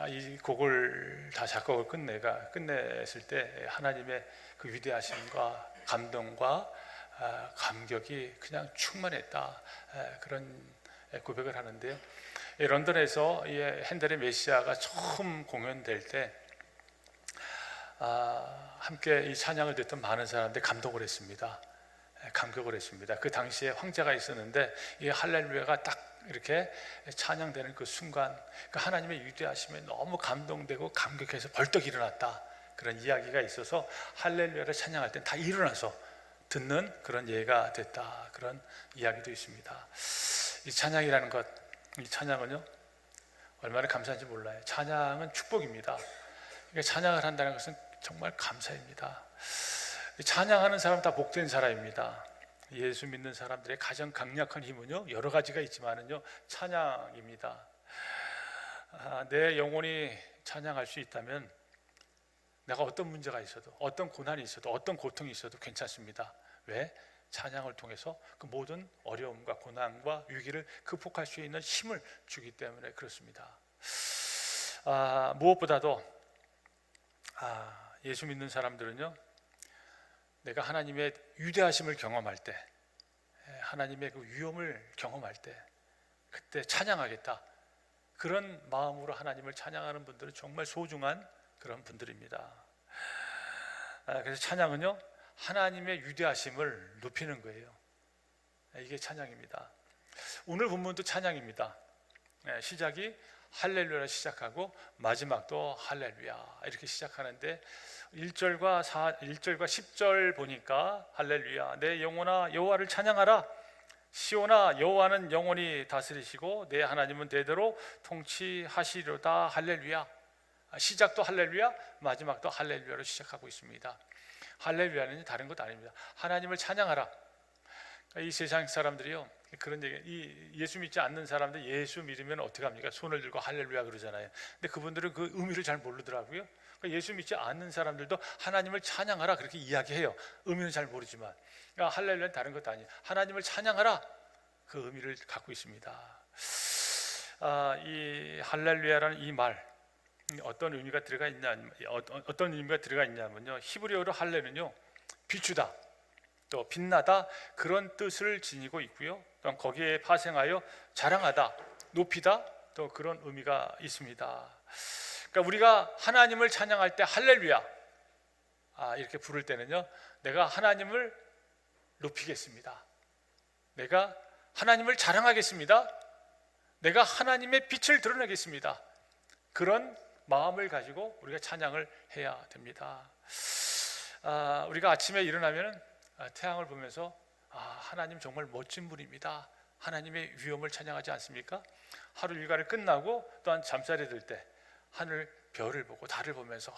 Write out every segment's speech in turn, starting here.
이 곡을 다 작곡을 끝냈을 때 하나님의 그 위대하심과 감동과 감격이 그냥 충만했다, 그런 고백을 하는데요. 런던에서 이 핸델의 메시아가 처음 공연될 때 함께 이 찬양을 듣던 많은 사람들이 감동을 했습니다. 감격을 했습니다. 그 당시에 황제가 있었는데 이 할렐루야가 딱 이렇게 찬양되는 그 순간, 그 하나님의 위대하심에 너무 감동되고 감격해서 벌떡 일어났다, 그런 이야기가 있어서 할렐루야를 찬양할 때 다 일어나서 듣는 그런 예가 됐다, 그런 이야기도 있습니다. 이 찬양이라는 것, 이 찬양은요 얼마나 감사한지 몰라요. 찬양은 축복입니다. 그러니까 찬양을 한다는 것은 정말 감사입니다. 찬양하는 사람 다 복된 사람입니다. 예수 믿는 사람들의 가장 강력한 힘은요 여러 가지가 있지만은요 찬양입니다. 내 영혼이 찬양할 수 있다면 내가 어떤 문제가 있어도, 어떤 고난이 있어도, 어떤 고통이 있어도 괜찮습니다. 왜? 찬양을 통해서 그 모든 어려움과 고난과 위기를 극복할 수 있는 힘을 주기 때문에 그렇습니다. 무엇보다도 예수 믿는 사람들은요 내가 하나님의 위대하심을 경험할 때, 하나님의 그 위엄을 경험할 때 그때 찬양하겠다, 그런 마음으로 하나님을 찬양하는 분들은 정말 소중한 그런 분들입니다. 그래서 찬양은요 하나님의 위대하심을 높이는 거예요. 이게 찬양입니다. 오늘 본문도 찬양입니다. 시작이 할렐루야로 시작하고 마지막도 할렐루야 이렇게 시작하는데 1절과 10절 보니까 할렐루야, 내 영혼아 여호와를 찬양하라. 시온아 여호와는 영원히 다스리시고 내 하나님은 대대로 통치하시리로다. 할렐루야. 시작도 할렐루야, 마지막도 할렐루야로 시작하고 있습니다. 할렐루야는 다른 것 아닙니다. 하나님을 찬양하라. 이 세상 사람들이요 그런 얘기, 이 예수 믿지 않는 사람들 예수 믿으면 어떻게 합니까? 손을 들고 할렐루야 그러잖아요. 근데 그분들은 그 의미를 잘 모르더라고요. 그러니까 예수 믿지 않는 사람들도 하나님을 찬양하라 그렇게 이야기해요. 의미는 잘 모르지만. 그러니까 할렐루야는 다른 것도 아니에요. 하나님을 찬양하라, 그 의미를 갖고 있습니다. 이 할렐루야라는 이 말 어떤 의미가 들어가 있냐면요 히브리어로 할렐은요 비추다, 또 빛나다, 그런 뜻을 지니고 있고요. 또 거기에 파생하여 자랑하다, 높이다, 또 그런 의미가 있습니다. 그러니까 우리가 하나님을 찬양할 때 할렐루야 이렇게 부를 때는요 내가 하나님을 높이겠습니다. 내가 하나님을 자랑하겠습니다. 내가 하나님의 빛을 드러내겠습니다. 그런 마음을 가지고 우리가 찬양을 해야 됩니다. 우리가 아침에 일어나면 태양을 보면서 하나님 정말 멋진 분입니다, 하나님의 위엄을 찬양하지 않습니까? 하루 일과를 끝나고 또한 잠자리에 들 때 하늘 별을 보고 달을 보면서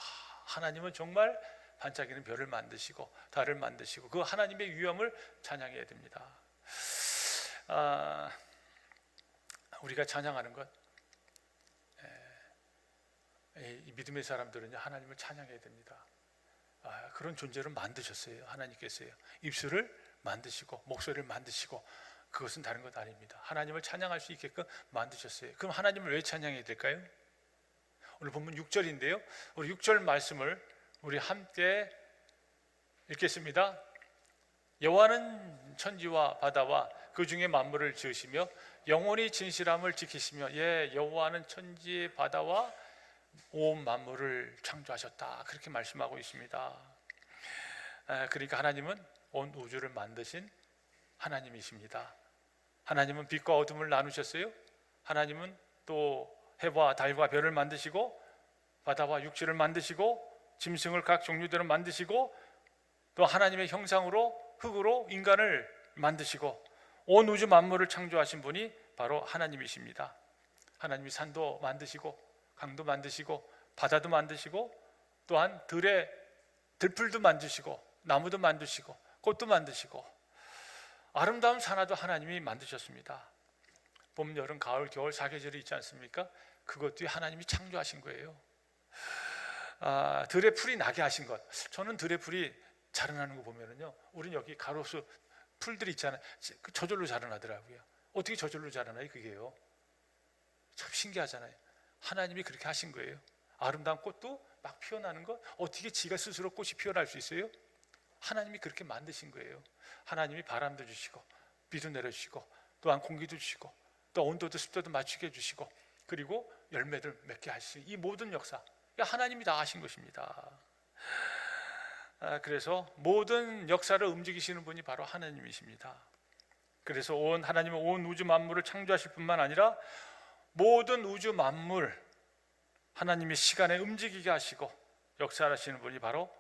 하나님은 정말 반짝이는 별을 만드시고 달을 만드시고 그 하나님의 위엄을 찬양해야 됩니다. 우리가 찬양하는 것, 이 믿음의 사람들은 하나님을 찬양해야 됩니다. 그런 존재를 만드셨어요. 하나님께서요 입술을 만드시고 목소리를 만드시고, 그것은 다른 것 아닙니다. 하나님을 찬양할 수 있게끔 만드셨어요. 그럼 하나님을 왜 찬양해야 될까요? 오늘 본문 6절인데요 우리 6절 말씀을 우리 함께 읽겠습니다. 여호와는 천지와 바다와 그 중에 만물을 지으시며 영원히 진실함을 지키시며 여호와는 천지 바다와 온 만물을 창조하셨다, 그렇게 말씀하고 있습니다. 그러니까 하나님은 온 우주를 만드신 하나님이십니다. 하나님은 빛과 어둠을 나누셨어요. 하나님은 또 해와 달과 별을 만드시고 바다와 육지를 만드시고 짐승을 각 종류대로 만드시고 또 하나님의 형상으로 흙으로 인간을 만드시고 온 우주 만물을 창조하신 분이 바로 하나님이십니다. 하나님이 산도 만드시고 강도 만드시고 바다도 만드시고 또한 들풀도 만드시고 나무도 만드시고 꽃도 만드시고 아름다운 산하도 하나님이 만드셨습니다. 봄, 여름, 가을, 겨울 사계절이 있지 않습니까? 그것도 하나님이 창조하신 거예요. 들의 풀이 나게 하신 것, 저는 들의 풀이 자라나는 거 보면은요 우린 여기 가로수 풀들이 있잖아요, 저절로 자라나더라고요. 어떻게 저절로 자라나요? 그게요 참 신기하잖아요. 하나님이 그렇게 하신 거예요. 아름다운 꽃도 막 피어나는 것, 어떻게 지가 스스로 꽃이 피어날 수 있어요? 하나님이 그렇게 만드신 거예요. 하나님이 바람도 주시고 비도 내려주시고 또한 공기도 주시고 또 온도도 습도도 맞추게 해주시고 그리고 열매를 맺게 하시는 이 모든 역사, 하나님이 다 하신 것입니다. 그래서 모든 역사를 움직이시는 분이 바로 하나님이십니다. 그래서 하나님은 온 우주 만물을 창조하실 뿐만 아니라 모든 우주 만물 하나님이 시간에 움직이게 하시고 역사하시는 분이 바로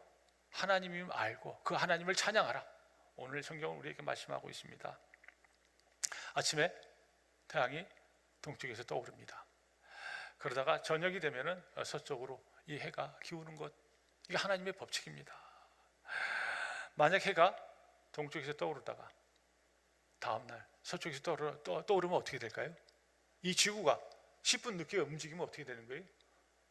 하나님임을 알고 그 하나님을 찬양하라. 오늘 성경은 우리에게 말씀하고 있습니다. 아침에 태양이 동쪽에서 떠오릅니다. 그러다가 저녁이 되면은 서쪽으로 이 해가 기우는 것, 이게 하나님의 법칙입니다. 만약 해가 동쪽에서 떠오르다가 다음날 서쪽에서 떠오르면 어떻게 될까요? 이 지구가 10분 늦게 움직이면 어떻게 되는 거예요?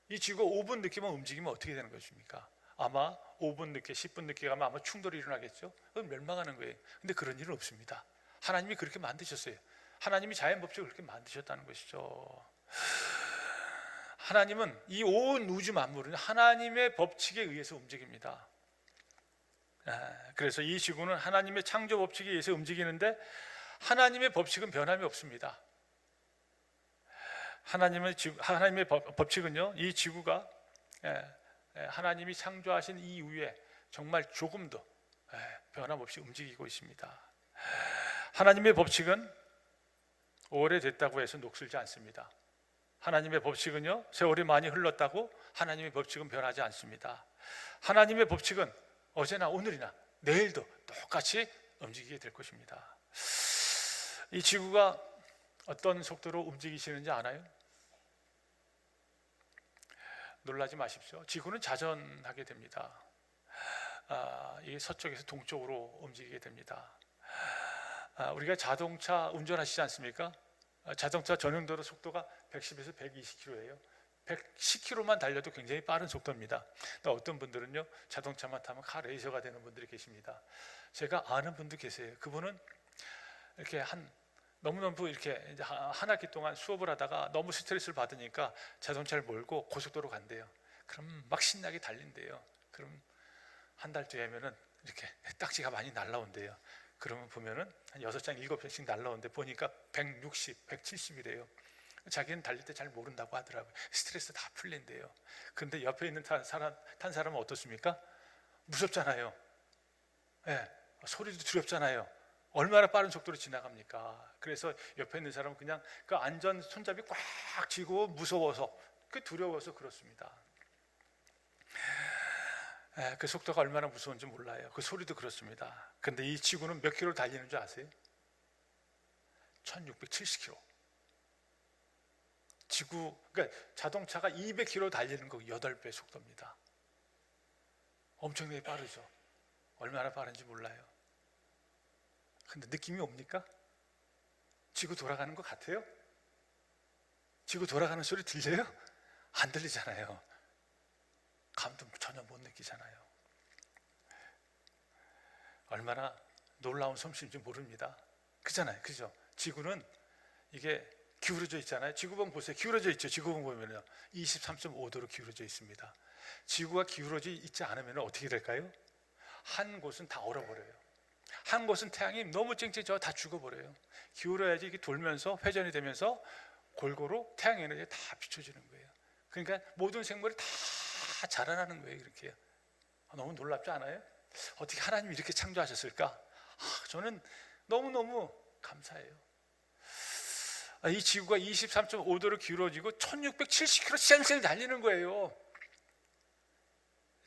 이 지구가 5분 늦게만 움직이면 어떻게 되는 것입니까? 아마 5분 늦게 10분 늦게 가면 아마 충돌이 일어나겠죠. 그럼 멸망하는 거예요. 근데 그런 일은 없습니다. 하나님이 그렇게 만드셨어요. 하나님이 자연 법칙을 그렇게 만드셨다는 것이죠. 하나님은 이 온 우주 만물은 하나님의 법칙에 의해서 움직입니다. 그래서 이 지구는 하나님의 창조 법칙에 의해서 움직이는데 하나님의 법칙은 변함이 없습니다. 하나님의 법칙은요, 이 지구가 하나님이 창조하신 이후에 정말 조금도 변함없이 움직이고 있습니다. 하나님의 법칙은 오래됐다고 해서 녹슬지 않습니다. 하나님의 법칙은요, 세월이 많이 흘렀다고 하나님의 법칙은 변하지 않습니다. 하나님의 법칙은 어제나 오늘이나 내일도 똑같이 움직이게 될 것입니다. 이 지구가 어떤 속도로 움직이시는지 아나요? 놀라지 마십시오. 지구는 자전하게 됩니다. 이 서쪽에서 동쪽으로 움직이게 됩니다. 우리가 자동차 운전하시지 않습니까? 자동차 전용도로 속도가 110에서 120km예요. 110km만 달려도 굉장히 빠른 속도입니다. 어떤 분들은요, 자동차만 타면 카레이서가 되는 분들이 계십니다. 제가 아는 분도 계세요. 그분은 이렇게 너무너무 이렇게 한 학기 동안 수업을 하다가 너무 스트레스를 받으니까 자동차를 몰고 고속도로 간대요. 그럼 막 신나게 달린대요. 그럼 한 달 뒤에면은 이렇게 딱지가 많이 날라온대요. 그러면 보면은 한 6장 7장씩 날라오는데 보니까 160, 170이래요. 자기는 달릴 때 잘 모른다고 하더라고요. 스트레스 다 풀린대요. 근데 옆에 있는 탄 사람은 어떻습니까? 무섭잖아요. 소리도 두렵잖아요. 얼마나 빠른 속도로 지나갑니까? 그래서 옆에 있는 사람은 그냥 그 안전 손잡이 꽉 쥐고 무서워서, 두려워서 그렇습니다. 그 속도가 얼마나 무서운지 몰라요. 그 소리도 그렇습니다. 근데 이 지구는 몇 킬로 달리는 줄 아세요? 1670km. 그러니까 자동차가 200km 달리는 거 8배 속도입니다. 엄청나게 빠르죠. 얼마나 빠른지 몰라요. 근데 느낌이 옵니까? 지구 돌아가는 것 같아요? 지구 돌아가는 소리 들려요? 안 들리잖아요. 감도 전혀 못 느끼잖아요. 얼마나 놀라운 솜씨인지 모릅니다. 그잖아요, 그죠? 지구는 이게 기울어져 있잖아요. 지구본 보세요. 기울어져 있죠. 지구본 보면요, 23.5도로 기울어져 있습니다. 지구가 기울어져 있지 않으면 어떻게 될까요? 한 곳은 다 얼어버려요. 한 곳은 태양이 너무 쨍쨍해서 다 죽어버려요. 기울어야지 이게 돌면서 회전이 되면서 골고루 태양 에너지가 다 비춰지는 거예요. 그러니까 모든 생물이 다 자라나는 거예요. 이렇게. 너무 놀랍지 않아요? 어떻게 하나님이 이렇게 창조하셨을까? 저는 너무너무 감사해요. 이 지구가 23.5도로 기울어지고 1670km 쌩쌩 달리는 거예요.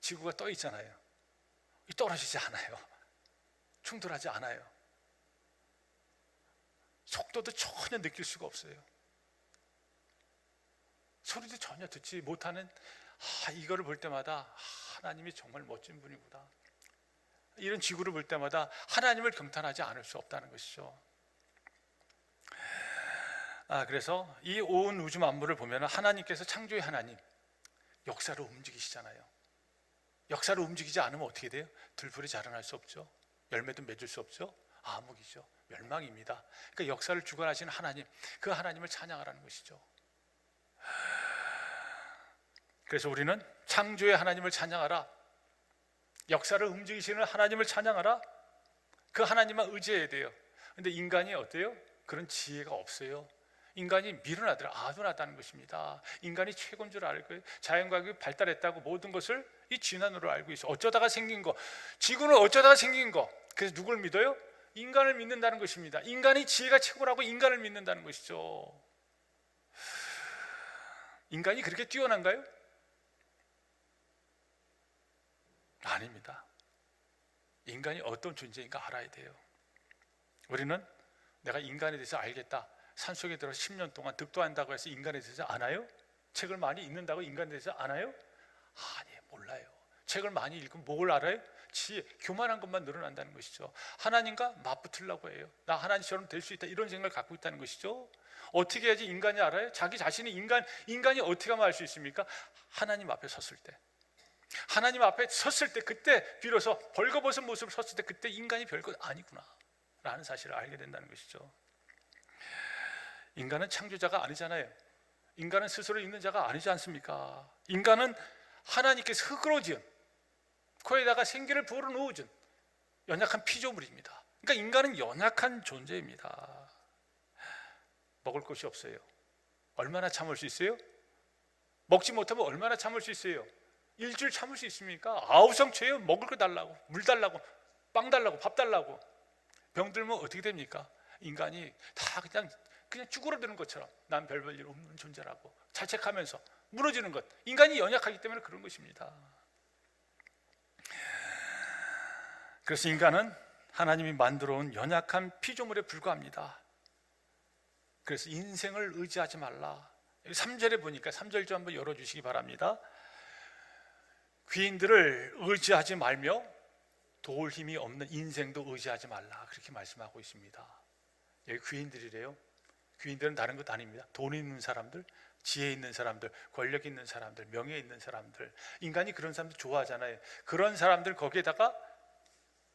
지구가 떠 있잖아요. 떨어지지 않아요. 충돌하지 않아요. 속도도 전혀 느낄 수가 없어요. 소리도 전혀 듣지 못하는, 이거를 볼 때마다 하나님이 정말 멋진 분이구나. 이런 지구를 볼 때마다 하나님을 경탄하지 않을 수 없다는 것이죠. 그래서 이 온 우주 만물을 보면 하나님께서 창조의 하나님, 역사를 움직이시잖아요. 역사를 움직이지 않으면 어떻게 돼요? 들풀이 자라날 수 없죠. 열매도 맺을 수 없죠. 암흑이죠. 멸망입니다. 그러니까 역사를 주관하시는 하나님, 그 하나님을 찬양하라는 것이죠. 그래서 우리는 창조의 하나님을 찬양하라, 역사를 움직이시는 하나님을 찬양하라, 그 하나님만 의지해야 돼요. 근데 인간이 어때요? 그런 지혜가 없어요. 인간이 미련하더라, 아둔하다는 것입니다. 인간이 최고인 줄 알고요. 자연과학이 발달했다고 모든 것을 이 진화론으로 알고 있어. 어쩌다가 생긴 거, 지구는 어쩌다가 생긴 거. 그래서 누굴 믿어요? 인간을 믿는다는 것입니다. 인간이 지혜가 최고라고 인간을 믿는다는 것이죠. 인간이 그렇게 뛰어난가요? 아닙니다. 인간이 어떤 존재인가 알아야 돼요. 우리는 내가 인간에 대해서 알겠다, 산속에 들어서 10년 동안 득도 한다고 해서 인간에 대해서 아나요? 책을 많이 읽는다고 인간에 대해서 아나요? 아니, 몰라요. 책을 많이 읽으면 뭘 알아요? 지혜, 교만한 것만 늘어난다는 것이죠. 하나님과 맞붙으려고 해요. 나 하나님처럼 될 수 있다, 이런 생각을 갖고 있다는 것이죠. 어떻게 해야지 인간이 알아요? 자기 자신이 인간이 어떻게 하면 알 수 있습니까? 하나님 앞에 섰을 때, 하나님 앞에 섰을 때, 그때 비로소 벌거벗은 모습을 섰을 때, 그때 인간이 별것 아니구나 라는 사실을 알게 된다는 것이죠. 인간은 창조자가 아니잖아요. 인간은 스스로 있는 자가 아니지 않습니까? 인간은 하나님께서 흙으로 지은, 코에다가 생기를 불어넣어준 연약한 피조물입니다. 그러니까 인간은 연약한 존재입니다. 먹을 것이 없어요. 얼마나 참을 수 있어요? 먹지 못하면 얼마나 참을 수 있어요? 일주일 참을 수 있습니까? 아우성쳐요. 먹을 거 달라고, 물 달라고, 빵 달라고, 밥 달라고. 병들면 어떻게 됩니까? 인간이 다 그냥 쭈그러드는 것처럼 난 별 볼 일 없는 존재라고 자책하면서 무너지는 것, 인간이 연약하기 때문에 그런 것입니다. 그래서 인간은 하나님이 만들어 온 연약한 피조물에 불과합니다. 그래서 인생을 의지하지 말라. 3절에 보니까 3절 좀 한번 열어주시기 바랍니다. 귀인들을 의지하지 말며 도울 힘이 없는 인생도 의지하지 말라, 그렇게 말씀하고 있습니다. 여기 귀인들이래요. 귀인들은 다른 것 아닙니다. 돈 있는 사람들, 지혜 있는 사람들, 권력 있는 사람들, 명예 있는 사람들. 인간이 그런 사람들 좋아하잖아요. 그런 사람들 거기에다가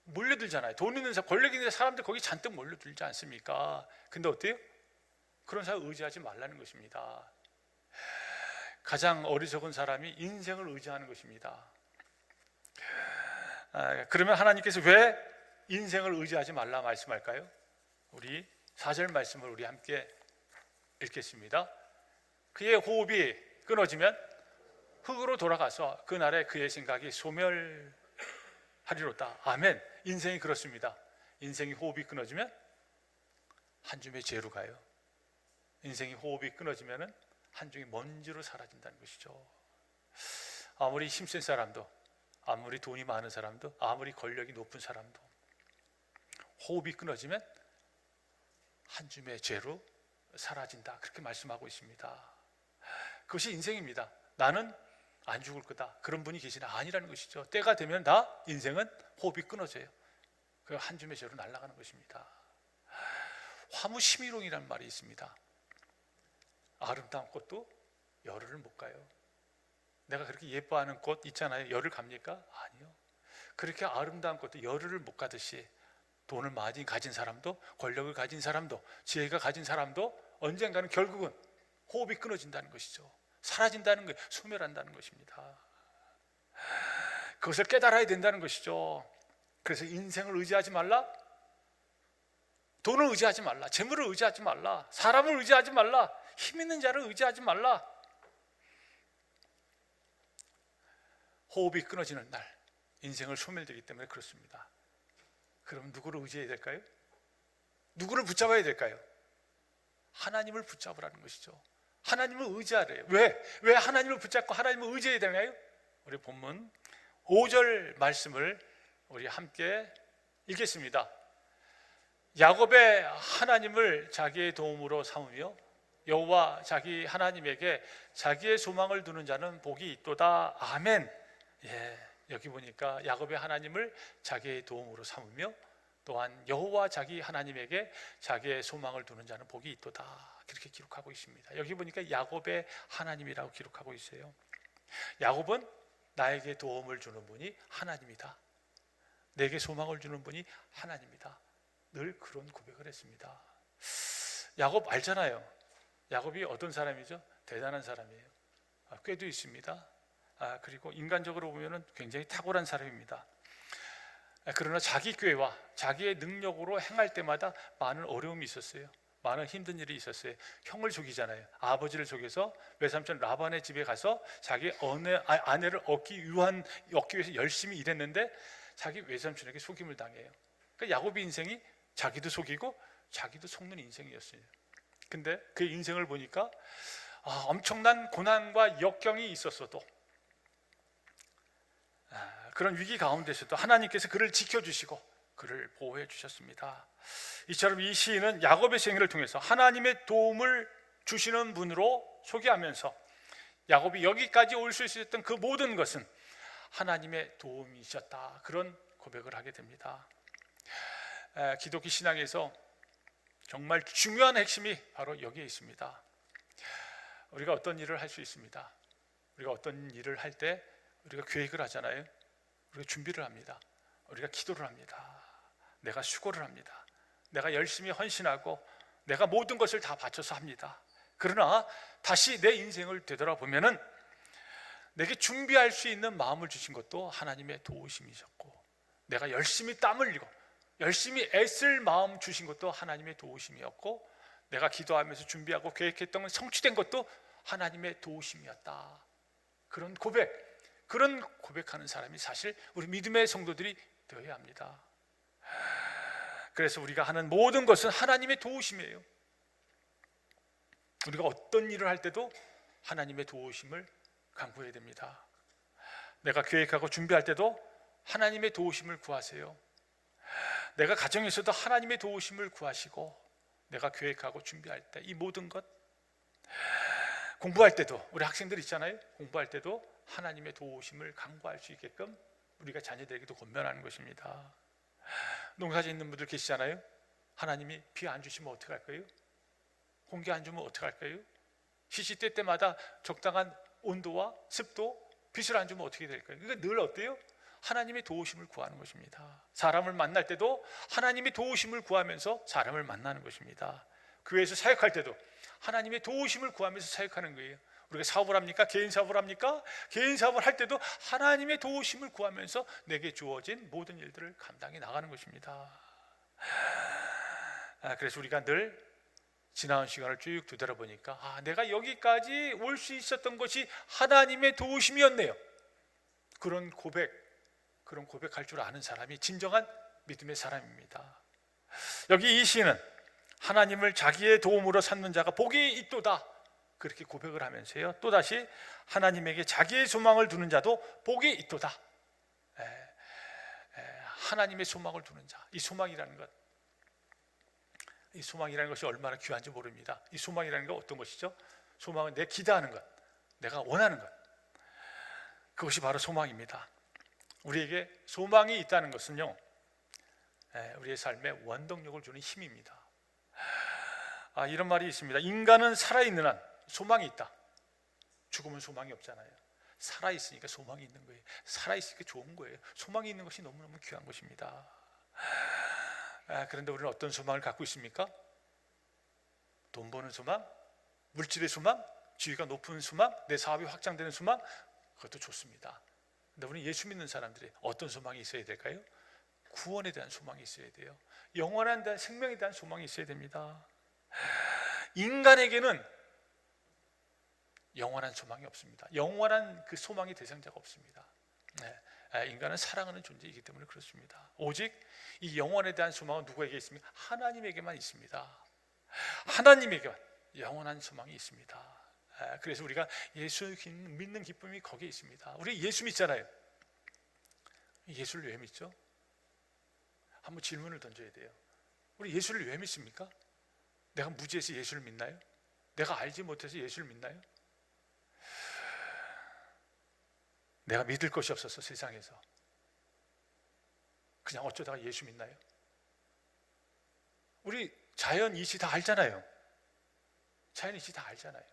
몰려들잖아요. 돈 있는 사람, 권력 있는 사람들 거기 잔뜩 몰려들지 않습니까? 근데 어때요? 그런 사람 의지하지 말라는 것입니다. 가장 어리석은 사람이 인생을 의지하는 것입니다. 그러면 하나님께서 왜 인생을 의지하지 말라 말씀할까요? 우리 4절 말씀을 우리 함께 읽겠습니다. 그의 호흡이 끊어지면 흙으로 돌아가서 그날에 그의 생각이 소멸하리로다. 아멘. 인생이 그렇습니다. 인생이 호흡이 끊어지면 한 줌의 죄로 가요. 인생이 호흡이 끊어지면 한 줌의 먼지로 사라진다는 것이죠. 아무리 힘센 사람도, 아무리 돈이 많은 사람도, 아무리 권력이 높은 사람도 호흡이 끊어지면 한 줌의 죄로 사라진다, 그렇게 말씀하고 있습니다. 그것이 인생입니다. 나는 안 죽을 거다, 그런 분이 계시나? 아니라는 것이죠. 때가 되면 다 인생은 호흡이 끊어져요. 그 한 줌의 죄로 날아가는 것입니다. 화무심이롱이라는 말이 있습니다. 아름다운 꽃도 열흘을 못 가요. 내가 그렇게 예뻐하는 꽃 있잖아요. 열흘 갑니까? 아니요. 그렇게 아름다운 꽃도 열흘을 못 가듯이 돈을 많이 가진 사람도, 권력을 가진 사람도, 지혜가 가진 사람도 언젠가는 결국은 호흡이 끊어진다는 것이죠. 사라진다는 거예요. 소멸한다는 것입니다. 그것을 깨달아야 된다는 것이죠. 그래서 인생을 의지하지 말라, 돈을 의지하지 말라, 재물을 의지하지 말라, 사람을 의지하지 말라, 힘 있는 자를 의지하지 말라. 호흡이 끊어지는 날 인생을 소멸되기 때문에 그렇습니다. 그럼 누구를 의지해야 될까요? 누구를 붙잡아야 될까요? 하나님을 붙잡으라는 것이죠. 하나님을 의지하래요. 왜 하나님을 붙잡고 하나님을 의지해야 되나요? 우리 본문 5절 말씀을 우리 함께 읽겠습니다. 야곱의 하나님을 자기의 도움으로 삼으며 여호와 자기 하나님에게 자기의 소망을 두는 자는 복이 있도다. 아멘. 여기 보니까 야곱의 하나님을 자기의 도움으로 삼으며 또한 여호와 자기 하나님에게 자기의 소망을 두는 자는 복이 있도다, 그렇게 기록하고 있습니다. 여기 보니까 야곱의 하나님이라고 기록하고 있어요. 야곱은 나에게 도움을 주는 분이 하나님이다, 내게 소망을 주는 분이 하나님이다, 늘 그런 고백을 했습니다. 야곱 알잖아요. 야곱이 어떤 사람이죠? 대단한 사람이에요. 꾀도 있습니다. 그리고 인간적으로 보면은 굉장히 탁월한 사람입니다. 그러나 자기 꾀와 자기의 능력으로 행할 때마다 많은 어려움이 있었어요. 많은 힘든 일이 있었어요. 형을 속이잖아요. 아버지를 속여서 외삼촌 라반의 집에 가서 자기 아내를 얻기 위해서 열심히 일했는데 자기 외삼촌에게 속임을 당해요. 그러니까 야곱의 인생이 자기도 속이고 자기도 속는 인생이었어요. 근데 그 인생을 보니까 엄청난 고난과 역경이 있었어도 그런 위기 가운데서도 하나님께서 그를 지켜주시고 그를 보호해 주셨습니다. 이처럼 이 시인은 야곱의 생애를 통해서 하나님의 도움을 주시는 분으로 소개하면서 야곱이 여기까지 올 수 있었던 그 모든 것은 하나님의 도움이셨다, 그런 고백을 하게 됩니다. 기독교 신앙에서 정말 중요한 핵심이 바로 여기에 있습니다. 우리가 어떤 일을 할 수 있습니다. 우리가 어떤 일을 할 때 우리가 계획을 하잖아요. 우리가 준비를 합니다. 우리가 기도를 합니다. 내가 수고를 합니다. 내가 열심히 헌신하고 내가 모든 것을 다 바쳐서 합니다. 그러나 다시 내 인생을 되돌아보면은 내게 준비할 수 있는 마음을 주신 것도 하나님의 도우심이셨고, 내가 열심히 땀 흘리고 열심히 애쓸 마음 주신 것도 하나님의 도우심이었고, 내가 기도하면서 준비하고 계획했던 건 성취된 것도 하나님의 도우심이었다. 그런 고백하는 사람이 사실 우리 믿음의 성도들이 되어야 합니다. 그래서 우리가 하는 모든 것은 하나님의 도우심이에요. 우리가 어떤 일을 할 때도 하나님의 도우심을 간구해야 됩니다. 내가 계획하고 준비할 때도 하나님의 도우심을 구하세요. 내가 가정에서도 하나님의 도우심을 구하시고, 내가 계획하고 준비할 때 이 모든 것, 공부할 때도, 우리 학생들 있잖아요. 공부할 때도 하나님의 도우심을 간구할 수 있게끔 우리가 자녀들에게도 권면하는 것입니다. 농사 짓는 분들 계시잖아요. 하나님이 비 안 주시면 어떻게 할까요? 공기 안 주면 어떻게 할까요? 시시때 때마다 적당한 온도와 습도, 빛을 안 주면 어떻게 될까요? 그러니까 늘 어때요? 하나님의 도우심을 구하는 것입니다. 사람을 만날 때도 하나님의 도우심을 구하면서 사람을 만나는 것입니다. 교회에서 사역할 때도 하나님의 도우심을 구하면서 사역하는 거예요. 우리가 사업을 합니까? 개인 사업을 합니까? 개인 사업을 할 때도 하나님의 도우심을 구하면서 내게 주어진 모든 일들을 감당해 나가는 것입니다. 그래서 우리가 늘 지나온 시간을 쭉 되돌아보니까 내가 여기까지 올 수 있었던 것이 하나님의 도우심이었네요. 그런 고백할 줄 아는 사람이 진정한 믿음의 사람입니다. 여기 이 시인은 하나님을 자기의 도움으로 삼는 자가 복이 있도다, 그렇게 고백을 하면서요, 또다시 하나님에게 자기의 소망을 두는 자도 복이 있도다. 하나님의 소망을 두는 자, 이 소망이라는 것이 얼마나 귀한지 모릅니다. 이 소망이라는 건 어떤 것이죠? 소망은 내 기대하는 것, 내가 원하는 것, 그것이 바로 소망입니다. 우리에게 소망이 있다는 것은요, 우리의 삶에 원동력을 주는 힘입니다. 이런 말이 있습니다. 인간은 살아있는 한 소망이 있다. 죽으면 소망이 없잖아요. 살아있으니까 소망이 있는 거예요. 살아있으니까 좋은 거예요. 소망이 있는 것이 너무너무 귀한 것입니다. 그런데 우리는 어떤 소망을 갖고 있습니까? 돈 버는 소망, 물질의 소망, 지위가 높은 소망, 내 사업이 확장되는 소망, 그것도 좋습니다. 근데 우리는 예수 믿는 사람들이 어떤 소망이 있어야 될까요? 구원에 대한 소망이 있어야 돼요. 영원한 대한 생명에 대한 소망이 있어야 됩니다. 인간에게는 영원한 소망이 없습니다. 영원한 그 소망의 대상자가 없습니다. 인간은 사랑하는 존재이기 때문에 그렇습니다. 오직 이 영원에 대한 소망은 누구에게 있습니까? 하나님에게만 있습니다. 하나님에게만 영원한 소망이 있습니다. 그래서 우리가 예수 믿는 기쁨이 거기에 있습니다. 우리 예수 믿잖아요. 예수를 왜 믿죠? 한번 질문을 던져야 돼요. 우리 예수를 왜 믿습니까? 내가 무지해서 예수를 믿나요? 내가 알지 못해서 예수를 믿나요? 내가 믿을 것이 없어서 세상에서 그냥 어쩌다가 예수 믿나요? 우리 자연 이치 다 알잖아요. 자연 이치 다 알잖아요.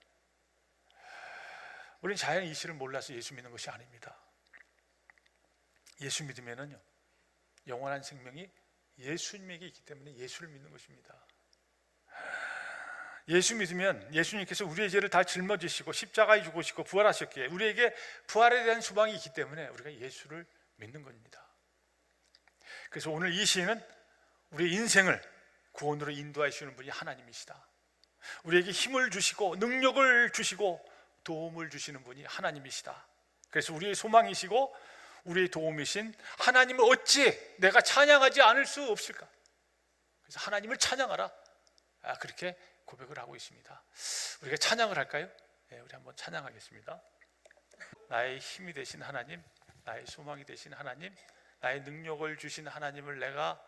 우리는 자연 이치를 몰라서 예수 믿는 것이 아닙니다. 예수 믿으면은요, 영원한 생명이 예수님에게 있기 때문에 예수를 믿는 것입니다. 예수 믿으면 예수님께서 우리의 죄를 다 짊어지시고 십자가에 죽으시고 부활하셨기에 우리에게 부활에 대한 소망이 있기 때문에 우리가 예수를 믿는 겁니다. 그래서 오늘 이 시인은 우리의 인생을 구원으로 인도하시는 분이 하나님이시다. 우리에게 힘을 주시고 능력을 주시고 도움을 주시는 분이 하나님이시다. 그래서 우리의 소망이시고 우리의 도움이신 하나님을 어찌 내가 찬양하지 않을 수 없을까? 그래서 하나님을 찬양하라, 그렇게 고백을 하고 있습니다. 우리가 찬양을 할까요? 네, 우리 한번 찬양하겠습니다. 나의 힘이 되신 하나님, 나의 소망이 되신 하나님, 나의 능력을 주신 하나님을 내가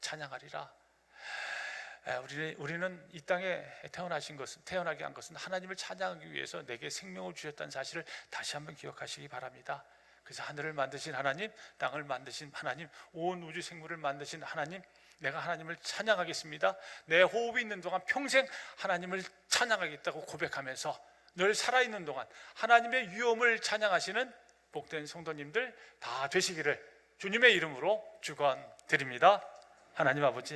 찬양하리라. 우리는 이 땅에 태어나게 한 것은 하나님을 찬양하기 위해서 내게 생명을 주셨다는 사실을 다시 한번 기억하시기 바랍니다. 그래서 하늘을 만드신 하나님, 땅을 만드신 하나님, 온 우주 생물을 만드신 하나님, 내가 하나님을 찬양하겠습니다. 내 호흡이 있는 동안 평생 하나님을 찬양하겠다고 고백하면서 늘 살아있는 동안 하나님의 위엄을 찬양하시는 복된 성도님들 다 되시기를 주님의 이름으로 축원드립니다. 하나님 아버지,